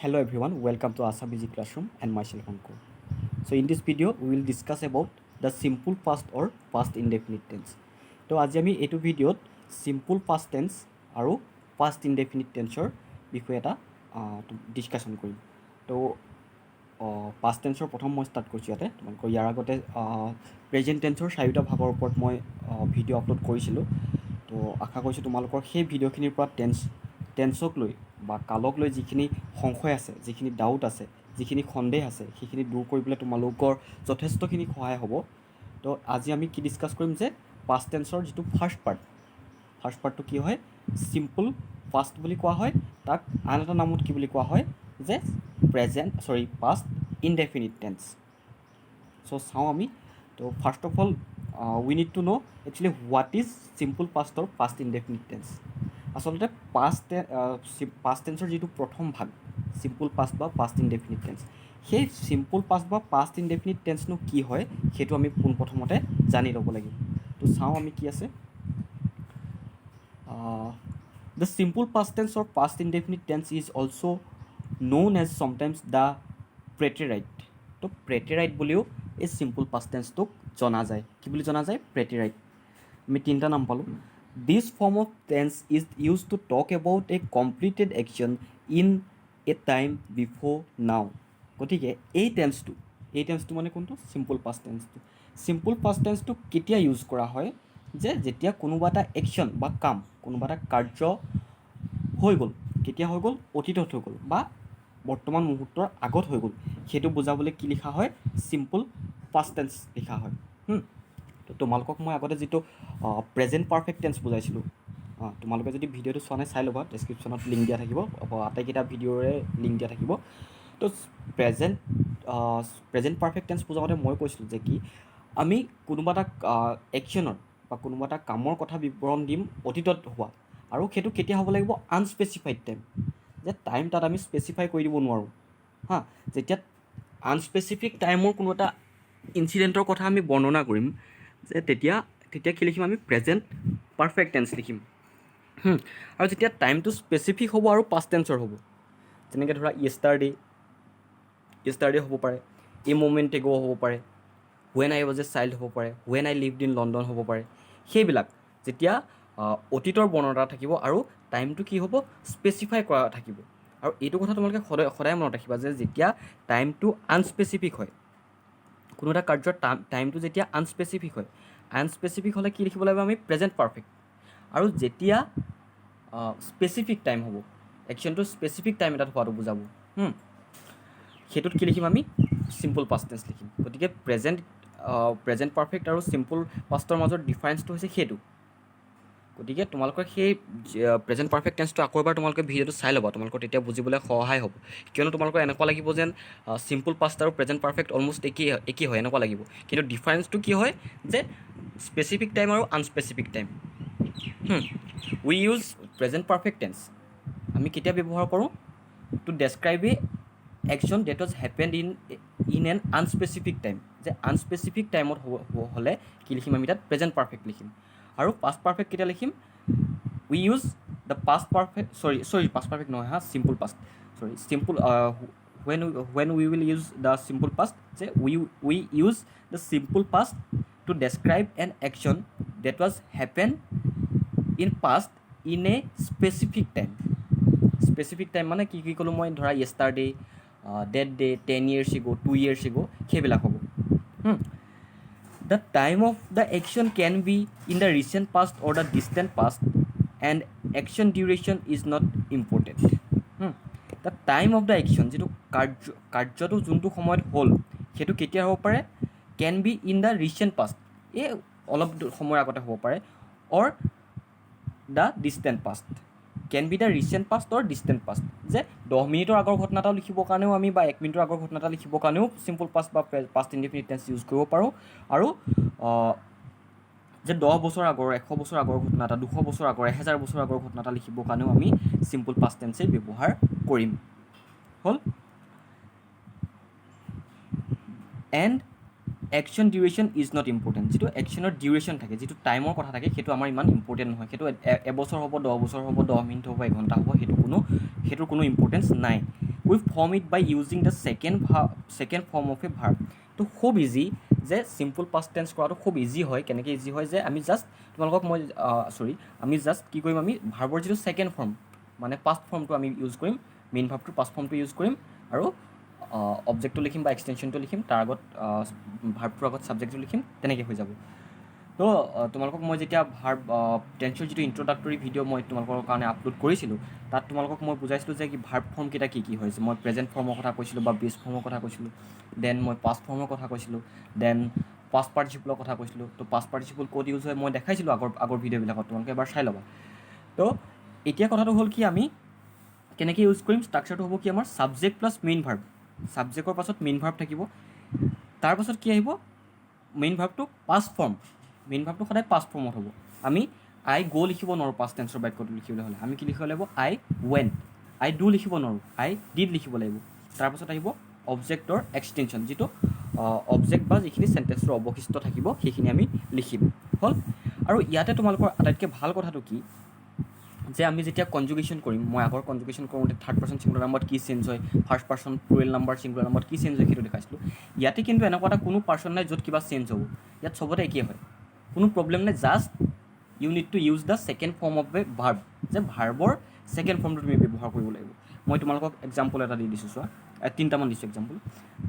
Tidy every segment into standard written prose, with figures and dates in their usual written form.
Hello everyone, welcome to Asa Busy Classroom and myself Ankur. So in this video, we will discuss about the simple past or past indefinite tense. তো আজি আমি এইটো ভিডিঅ'ত simple past tense আৰু past indefinite tenseৰ বিষয়ে এটা discussion কৰিম। তো past tenseৰ প্ৰথম মই ষ্টাৰ্ট কৰিছোঁ ইয়াতে। তোমালোকৰ ইয়াৰ আগতে প্ৰেজেণ্ট টেন্সৰ চাৰিটা ভাগৰ ওপৰত মই ভিডিঅ' আপলোড কৰিছিলোঁ। তো আশা কৰিছোঁ তোমালোকৰ সেই ভিডিঅ'খিনিৰ পৰা টেন্সক লৈ বা কালক লৈ যিখিনি সংশয় আছে, যিখিনি ডাউট আছে, যিখিনি সন্দেহ আছে, সেইখিনি দূৰ কৰিবলৈ তোমালোকৰ যথেষ্টখিনি সহায় হ'ব। তো আজি আমি কি ডিছকাছ কৰিম যে পাষ্ট টেন্সৰ যিটো ফাৰ্ষ্ট পাৰ্টটো কি হয়, চিম্পল পাষ্ট বুলি কোৱা হয়। তাক আন এটা নামত কি বুলি কোৱা হয় যে পাষ্ট ইনডেফিনিট টেন্স। চ' চাওঁ আমি। তো first of all we need to know' actually what is simple past or past indefinite tense. আচলতে পাষ্ট টেন্সৰ যিটো প্ৰথম ভাগ চিম্পল পাষ্ট বা পাষ্ট ইনডেফিনিট টেন্স, সেই চিম্পল পাষ্ট বা পাষ্ট ইনডেফিনিট টেন্সনো কি হয় সেইটো আমি পোনপ্ৰথমতে জানি ল'ব লাগিব। তো চাওঁ আমি কি আছে। The simple past tense or past indefinite tense is also known as sometimes the preterite. তো preterite বুলিও এই simple past tenseটোক জনা যায়। কি বুলি জনা যায়? preterite। আমি তিনিটা নাম পালোঁ। This form of tense is used to talk about a completed action in a time before now. গতিকে এই টেন্সটো মানে কোনটো? চিম্পল পাষ্ট টেন্সটো। চিম্পল পাষ্ট টেন্সটো কেতিয়া ইউজ কৰা হয়? যে যেতিয়া কোনোবা এটা একশ্যন বা কাম, কোনোবা এটা কাৰ্য হৈ গ'ল। কেতিয়া হৈ গ'ল? অতীতত হৈ গ'ল বা বৰ্তমান মুহূৰ্তৰ আগত হৈ গ'ল। সেইটো বুজাবলৈ কি লিখা হয়? চিম্পল পাষ্ট টেন্স লিখা হয়। তো তোমালোকক মই আগতে যিটো প্ৰেজেণ্ট পাৰফেক্ট টেন্স বুজাইছিলোঁ, তোমালোকে যদি ভিডিঅ'টো চোৱা নাই চাই ল'বা, ডেছক্ৰিপশ্যনত লিংক দিয়া থাকিব, আটাইকেইটা ভিডিঅ'ৰে লিংক দিয়া থাকিব। তো প্ৰেজেণ্ট পাৰফেক্ট টেন্স বুজাওঁতে মই কৈছিলোঁ যে কি আমি কোনোবা এটা একশ্যনৰ বা কোনোবা এটা কামৰ কথা বিৱৰণ দিম অতীতত হোৱা, আৰু সেইটো কেতিয়া হ'ব লাগিব? আনস্পেচিফাইড টাইম। যে টাইম তাত আমি স্পেচিফাই কৰি দিব নোৱাৰোঁ। যেতিয়া আনস্পেচিফিক টাইমৰ কোনো এটা ইনচিডেণ্টৰ কথা আমি বৰ্ণনা কৰিম, যে তেতিয়া কি লিখিম? আমি প্ৰেজেণ্ট পাৰফেক্ট টেন্স লিখিম। আৰু যেতিয়া টাইমটো স্পেচিফিক হ'ব আৰু পাষ্ট টেন্সৰ হ'ব, যেনেকৈ ধৰা য়েষ্টাৰডে হ'ব পাৰে, এ মমেণ্ট এগো হ'ব পাৰে, when I was a child হ'ব পাৰে, when I lived in London হ'ব পাৰে। সেইবিলাক যেতিয়া অতীতৰ বৰ্ণনা থাকিব আৰু টাইমটো কি হ'ব? স্পেচিফাই কৰা থাকিব। আৰু এইটো কথা তোমালোকে সদায় মনত ৰাখিবা যে যেতিয়া টাইমটো আনস্পেচিফিক হয়, কোনো এটা কাৰ্যৰ টাইমটো যেতিয়া আনস্পেচিফিক হ'লে কি লিখিব লাগিব? আমি প্ৰেজেণ্ট পাৰফেক্ট। আৰু যেতিয়া স্পেচিফিক টাইম হ'ব, একশ্যনটো স্পেচিফিক টাইম এটাত হোৱাটো বুজাব, সেইটোত কি লিখিম? আমি চিম্পল পাষ্ট টেন্স লিখিম। গতিকে প্ৰেজেণ্ট পাৰফেক্ট আৰু চিম্পল পাষ্টৰ মাজৰ ডিফাৰেঞ্চটো হৈছে সেইটো। গতিকে তোমালোকৰ সেই প্ৰেজেণ্ট পাৰফেক্ট টেন্সটো আকৌ এবাৰ তোমালোকে ভিডিঅ'টো চাই ল'বা, তোমালোকৰ তেতিয়া বুজিবলৈ সহায় হ'ব। কিয়নো তোমালোকৰ এনেকুৱা লাগিব যেন চিম্পল পাষ্ট আৰু প্ৰেজেণ্ট পাৰফেক্ট অলমষ্ট একেই হয় এনেকুৱা লাগিব, কিন্তু ডিফাৰেঞ্চটো কি হয় যে স্পেচিফিক টাইম আৰু unspecific time. We use present perfect tense আমি কেতিয়া ব্যৱহাৰ কৰোঁ? To describe a action that was happened in an unspecific time. যে আনস্পেচিফিক টাইমত হ'লে কি লিখিম? আমি তাত প্ৰেজেণ্ট পাৰফেক্ট লিখিম। আৰু পাষ্ট পাৰফেক্ট কেতিয়া লিখিম? We use the past perfect past perfect নহয়, simple past, simple when we will use the simple past, যে we use the simple past to describe an action that was happened in past in a specific time. Specific time মানে কি ক'লোঁ মই? ধৰা য়েষ্টাৰডে, date day, 10 years ago, 2 years ago, সেইবিলাক হ'ব। The time of the action can be in the recent past or the distant past, and action duration is not important. The time of the action, যিটো কাৰ্যটো যোনটো সময়ত হ'ল, সেইটো কেতিয়া হ'ব পাৰে? can be in the recent past, এই অলপ সময়ৰ আগতে হ'ব পাৰে, or the distant past, can be the recent past or distant past। যে 10 মিনিটৰ আগৰ ঘটনা এটা লিখিবৰ কাৰণেও আমি বা 1 মিনিটৰ আগৰ ঘটনা এটা লিখিবৰ কাৰণেও চিম্পল পাষ্ট বা পাষ্ট ইনডেফিনিট টেন্স ইউজ কৰিব পাৰোঁ। আৰু যে 10 বছৰ আগৰ, 100 বছৰ আগৰ ঘটনা এটা, 200 বছৰ আগৰ, 1000 বছৰ আগৰ ঘটনা এটা লিখিবৰ কাৰণেও আমি চিম্পল পাষ্ট টেন্সেই ব্যৱহাৰ কৰিম। হ'ল। And action duration is not important. যিটো একশ্যনৰ ডিউৰেশ্যন থাকে, যিটো টাইমৰ কথা থাকে, সেইটো আমাৰ ইমান ইম্পৰ্টেণ্ট নহয়। সেইটো এবছৰ হ'ব, 10 বছৰ হ'ব, 10 মিনিট হ'ব, 1 ঘণ্টা হ'ব, সেইটোৰ কোনো ইম্পৰ্টেঞ্চ নাই। We form it by using the second form of a verb. তো খুব ইজি যে চিম্পল পাষ্ট টেন্স কৰাটো খুব ইজি হয়। কেনেকৈ ইজি হয় যে আমি জাষ্ট তোমালোকক আমি জাষ্ট কি কৰিম, আমি ভাৰ্বৰ যিটো ছেকেণ্ড ফৰ্ম মানে পাষ্ট ফৰ্মটো আমি ইউজ কৰিম, মেইন ভাৰ্বটোৰ পাষ্ট ফৰ্মটো ইউজ কৰিম, আৰু অবজেক্টটো লিখিম বা এক্সটেনশ্যনটো লিখিম, তাৰ আগত ভাৰ্বটোৰ আগত ছাবজেক্টটো লিখিম, তেনেকৈ হৈ যাব। তো তোমালোকক মই যেতিয়া ভাৰ্ব টেন্সৰ যিটো ইণ্ট্ৰডাক্টৰী ভিডিঅ' মই তোমালোকৰ কাৰণে আপলোড কৰিছিলোঁ, তাত তোমালোকক মই বুজাইছিলোঁ যে কি ভাৰ্ব ফৰ্মকেইটা কি কি হৈছে। মই প্ৰেজেণ্ট ফৰ্মৰ কথা কৈছিলোঁ বা বেছ ফৰ্মৰ কথা কৈছিলোঁ, দেন মই পাষ্ট ফৰ্মৰ কথা কৈছিলোঁ, দেন পাষ্ট পাৰ্টিচিপলৰ কথা কৈছিলোঁ। তো পাষ্ট পাৰ্টিচিপল ক'ত ইউজ হয় মই দেখাইছিলোঁ আগৰ ভিডিঅ'বিলাকত, তোমালোকে এবাৰ চাই ল'বা। তো এতিয়া কথাটো হ'ল কি, আমি কেনেকৈ ইউজ কৰিম, ষ্ট্ৰাকচাৰটো হ'ব কি আমাৰ ছাবজেক্ট প্লাছ মেইন ভাৰ্ব। ছাবজেক্টৰ পাছত মেইন ভাৰ্ব থাকিব, তাৰপাছত কি আহিব, মেইন ভাৰ্বটো পাষ্ট ফৰ্ম। মেইন ভাৰ্বটো সদায় পাষ্ট ফৰ্মত হ'ব। আমি আই গ' লিখিব নোৱাৰোঁ পাষ্ট টেন্সৰ বাক্যটো লিখিবলৈ হ'লে, আমি কি লিখিব লাগিব, আই ৱেণ্ট। আই ডু লিখিব নোৱাৰোঁ, আই ডিড লিখিব লাগিব। তাৰপাছত আহিব অবজেক্টৰ এক্সটেনশ্যন, যিটো অবজেক্ট বা যিখিনি চেণ্টেন্সৰ অৱশিষ্ট থাকিব সেইখিনি আমি লিখিম। হ'ল। আৰু ইয়াতে তোমালোকৰ আটাইতকৈ ভাল কথাটো কি যে আমি যেতিয়া কনজুগেশ্যন কৰিম, মই আগৰ কনজুগেশ্যন কৰোঁতে থাৰ্ড পাৰ্চন ছিংগুলাৰ নাম্বাৰত কি চেঞ্জ হয়, first person plural number singular নাম্বাৰত কি চেঞ্জ হয় সেইটো দেখাইছিলোঁ। ইয়াতে কিন্তু এনেকুৱা এটা কোনো পাৰ্চন নাই য'ত কিবা চেঞ্জ হ'ব, ইয়াত চবতে একেই হয়, কোনো প্ৰব্লেম নাই। Just you need to use the second form of a verb, যে ভাৰ্বৰ ছেকেণ্ড ফৰ্মটো তুমি ব্যৱহাৰ কৰিব লাগিব। মই তোমালোকক এক্সাম্পল এটা দি দিছোঁ, চোৱা, 3টামান দিছোঁ এক্সাম্পল।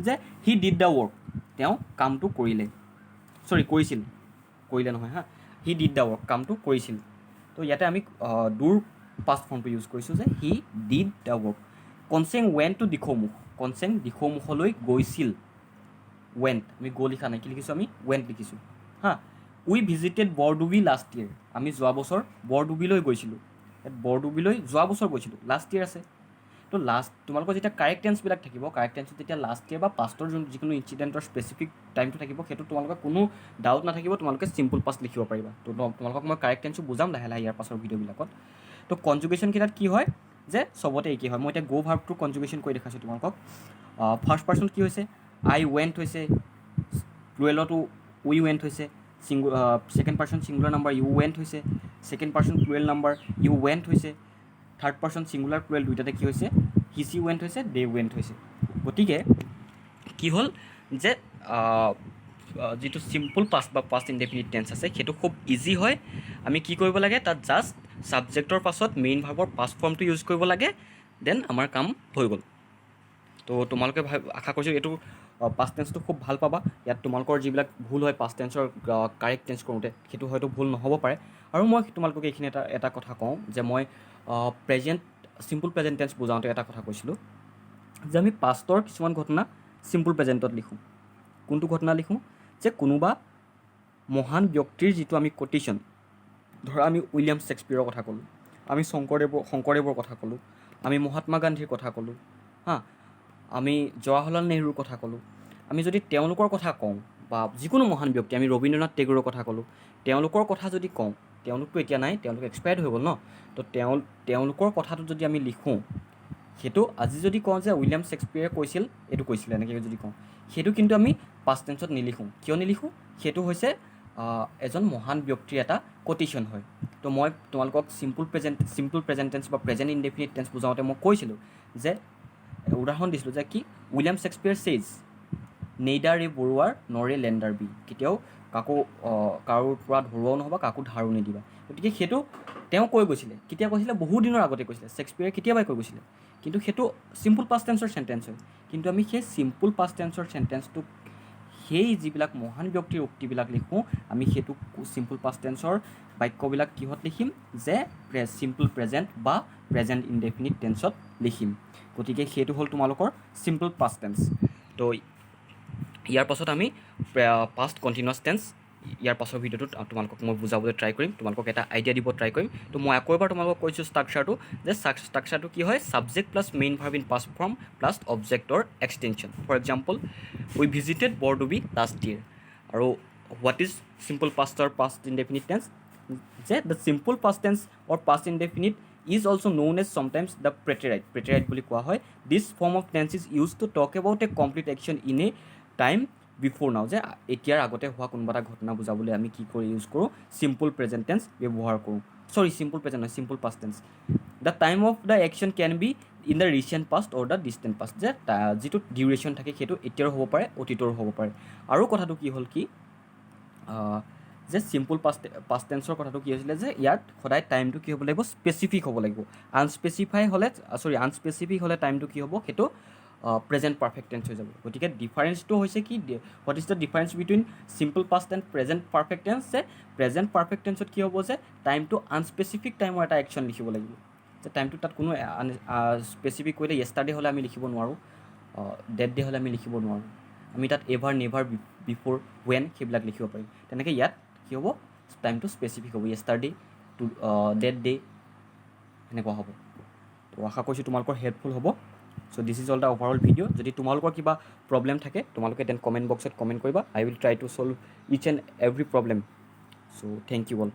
যে হি ডিড দ্য ৱৰ্ক, তেওঁ কামটো কৰিলে, কৰিছিল, কৰিলে নহয় হা, হি ডিড দ্য ৱৰ্ক, কামটো কৰিছিল। তো ইয়াতে আমি ডুৰ পাষ্ট ফৰ্মটো ইউজ কৰিছোঁ যে he did the work. Konseng went to Dikhowmukh, Konseng দিখৌমুখলৈ গৈছিল, ৱেণ্ট, আমি গ' লিখা নাই, কি লিখিছোঁ আমি, ৱেণ্ট লিখিছোঁ হা। উই ভিজিটেড বৰডুবি লাষ্ট ইয়েৰ, আমি যোৱা বছৰ বৰডুবিলৈ গৈছিলোঁ। বৰডুবিলৈ যোৱা বছৰ গৈছিলোঁ, লাষ্ট ইয়েৰ আছে। তো তোমালোকৰ যেতিয়া কাৰেক্ট টেন্সবিলাক থাকিব, কাৰেক্ট টেন্সত যেতিয়া লাষ্ট ইয়েৰ বা পাষ্টৰ যিকোনো ইনচিডেণ্টৰ স্পেচিফিক টাইমটো থাকিব, সেইটো তোমালোকৰ কোনো ডাউট নাথাকিব, তোমালোকে চিম্পল পাষ্ট লিখিব পাৰিবা। তো তোমালোকক মই কাৰেক্ট টেন্সটো বুজাম লাহে লাহে ইয়াৰ পাছৰ ভিডিঅ'বিলাকত। তো কনজুগেশ্যনকেইটাত কি হয় যে চবতে একেই হয়। মই এতিয়া গ' ভাৰ্বটো কনজুগেশ্যন কৰি দেখাইছোঁ তোমালোকক। ফাৰ্ষ্ট পাৰ্চনত কি হৈছে, আই ৱেণ্ট হৈছে, প্লুৰেলতো উই ৱেণ্ট হৈছে, second person singular number you went হৈছে, second person plural number you went হৈছে, থাৰ্ড পাৰ্চন ছিংগুলাৰ প্লুৰেল দুইটাতে কি হৈছে, হি চি ৱেণ্ট হৈছে, দে ৱেণ্ট হৈছে। গতিকে কি হ'ল যে যিটো চিম্পল পাষ্ট বা পাষ্ট ইনডেফিনিট টেন্স আছে সেইটো খুব ইজি হয়। আমি কি কৰিব লাগে, তাত জাষ্ট ছাবজেক্টৰ পাছত মেইন ভাৰ্বৰ পাষ্ট ফৰ্মটো ইউজ কৰিব লাগে, দেন আমাৰ কাম হৈ গ'ল। তো তোমালোকে আশা কৰিছোঁ এইটো পাষ্ট টেন্সটো খুব ভাল পাবা। ইয়াত তোমালোকৰ যিবিলাক ভুল হয় পাষ্ট টেন্সৰ কাৰেক্ট টেন্স কৰোঁতে, সেইটো হয়তো ভুল নহ'ব পাৰে। আৰু মই তোমালোকক এইখিনি এটা কথা কওঁ যে মই চিম্পল প্ৰেজেণ্ট টেন্স বুজাওঁতে এটা কথা কৈছিলোঁ যে আমি পাষ্টৰ কিছুমান ঘটনা চিম্পল প্ৰেজেণ্টত লিখোঁ। কোনটো ঘটনা লিখোঁ, যে কোনোবা মহান ব্যক্তিৰ যিটো আমি কোটেশ্যন, ধৰা আমি উইলিয়াম শ্বেক্সপিয়াৰৰ কথা ক'লোঁ, আমি শংকৰদেৱৰ কথা ক'লোঁ, আমি মহাত্মা গান্ধীৰ কথা ক'লোঁ হা, আমি জৱাহৰলাল নেহৰুৰ কথা ক'লোঁ। আমি যদি তেওঁলোকৰ কথা কওঁ বা যিকোনো মহান ব্যক্তি, আমি ৰবীন্দ্ৰনাথ টেগোৰৰ কথা ক'লোঁ, তেওঁলোকৰ কথা যদি কওঁ, তেওঁলোকতো এতিয়া নাই, তেওঁলোক এক্সপায়াৰ্ড হৈ গ'ল ন। তো তেওঁলোকৰ কথাটো যদি আমি লিখোঁ, সেইটো আজি যদি কওঁ যে উইলিয়াম শ্বেক্সপিয়াৰে কৈছিলে এনেকৈ যদি কওঁ, সেইটো কিন্তু আমি পাষ্ট টেন্সত নিলিখোঁ। কিয় নিলিখোঁ, সেইটো হৈছে এজন মহান ব্যক্তিৰ এটা কোটেশ্যন হয়। তো মই তোমালোকক চিম্পল প্ৰেজেণ্ট টেন্স বা প্ৰেজেণ্ট ইনডেফিনিট টেন্স বুজাওঁতে মই কৈছিলোঁ যে উদাহৰণ দিছিলোঁ যে কি, উইলিয়াম শ্বেক্সপিয়াৰ ছেইজ নেইডাৰ এ বৰুৱাৰ নৰ এ লেণ্ডাৰ বি, কেতিয়াও কাৰোৰ পৰা ধৰুৱাও নহ'বা, কাকো ধাৰো নিদিবা। গতিকে সেইটো তেওঁ কৈ গৈছিলে, কেতিয়া কৈছিলে, বহু দিনৰ আগতে কৈছিলে, শ্বেক্সপিয়াৰে কেতিয়াবাই কৈ গৈছিলে, কিন্তু সেইটো চিম্পল পাষ্ট টেন্সৰ চেণ্টেন্স হয়। কিন্তু আমি সেই চিম্পল পাষ্ট টেন্সৰ চেণ্টেন্সটোক, সেই যিবিলাক মহান ব্যক্তিৰ উক্তিবিলাক লিখোঁ, আমি সেইটো চিম্পল পাষ্ট টেন্সৰ বাক্যবিলাক কিহত লিখিম, যে চিম্পল প্ৰেজেণ্ট বা প্ৰেজেণ্ট ইনডেফিনিট টেন্সত লিখিম। গতিকে সেইটো হ'ল তোমালোকৰ চিম্পল পাষ্ট টেন্স। তো ইয়াৰ পাছত আমি পাষ্ট কণ্টিনিউৱাছ টেন্স, ইয়াৰ পাছৰ ভিডিঅ'টোত তোমালোকক মই বুজাবলৈ ট্ৰাই কৰিম, তোমালোকক এটা আইডিয়া দিব ট্ৰাই কৰিম। তো মই আকৌ এবাৰ তোমালোকক কৈছোঁ ষ্ট্ৰাকচাৰটো, যে ষ্ট্ৰাকচাৰটো কি হয়, subject plus main verb in past form plus অবজেক্টৰ extension. For example, we visited Bordubi last year. আৰু হোৱাট ইজ চিম্পল পাষ্টৰ পাষ্ট ইনডেফিনিট টেন্স, যে the simple past tense or past indefinite is also' known as sometimes the preterite বুলি কোৱা হয়। This form of tense is use to talk about a complete action in a time before now, যে এতিয়াৰ আগতে হোৱা কোনোবা এটা ঘটনা বুজাবলৈ আমি কি কৰি ইউজ কৰোঁ, চিম্পল প্ৰেজেণ্ট টেন্স ব্যৱহাৰ কৰোঁ। চিম্পল প্ৰেজেণ্ট নহয়, simple past tense. The time of the action can be in the recent past or the distant past, যে যিটো ডিউৰেশ্যন থাকে সেইটো এতিয়াৰো হ'ব পাৰে, অতীতৰো হ'ব পাৰে। আৰু কথাটো কি হ'ল কি যে চিম্পল পাষ্ট টেন্সৰ কথাটো কি হৈছিলে যে ইয়াত সদায় টাইমটো কি হ'ব লাগিব, স্পেচিফিক হ'ব লাগিব। আনস্পেচিফিক হ'লে টাইমটো কি হ'ব, সেইটো প্ৰেজেণ্ট পাৰফেক্ট টেন্স হৈ যাব। গতিকে ডিফাৰেঞ্চটো হৈছে কি, what is the difference between simple past and present perfect tense, যে প্ৰেজেণ্ট পাৰফেক্ট টেন্সত কি হ'ব যে টাইমটো আনস্পেচিফিক টাইমৰ এটা একশ্যন লিখিব লাগিব, যে টাইমটো তাত কোনো স্পেচিফিক কৰিলে য়েষ্টাৰডে হ'লে আমি লিখিব নোৱাৰোঁ, ডেট ডে হ'লে আমি লিখিব নোৱাৰোঁ, আমি তাত এভাৰ নেভাৰ বিফ'ৰ ৱেন সেইবিলাক লিখিব পাৰিম। তেনেকৈ ইয়াত কি হ'ব, টাইমটো স্পেচিফিক হ'ব, য়েষ্টাৰডে টু ডেট ডে এনেকুৱা হ'ব। তো আশা কৰিছোঁ তোমালোকৰ হেল্পফুল হ'ব। So' this is all the overall video'. যদি তোমালোকৰ কিবা প্ৰব্লেম থাকে তোমালোকে দেন কমেণ্ট বক্সত কমেণ্ট কৰিবা। I will try to solve each and every problem. So' thank you all.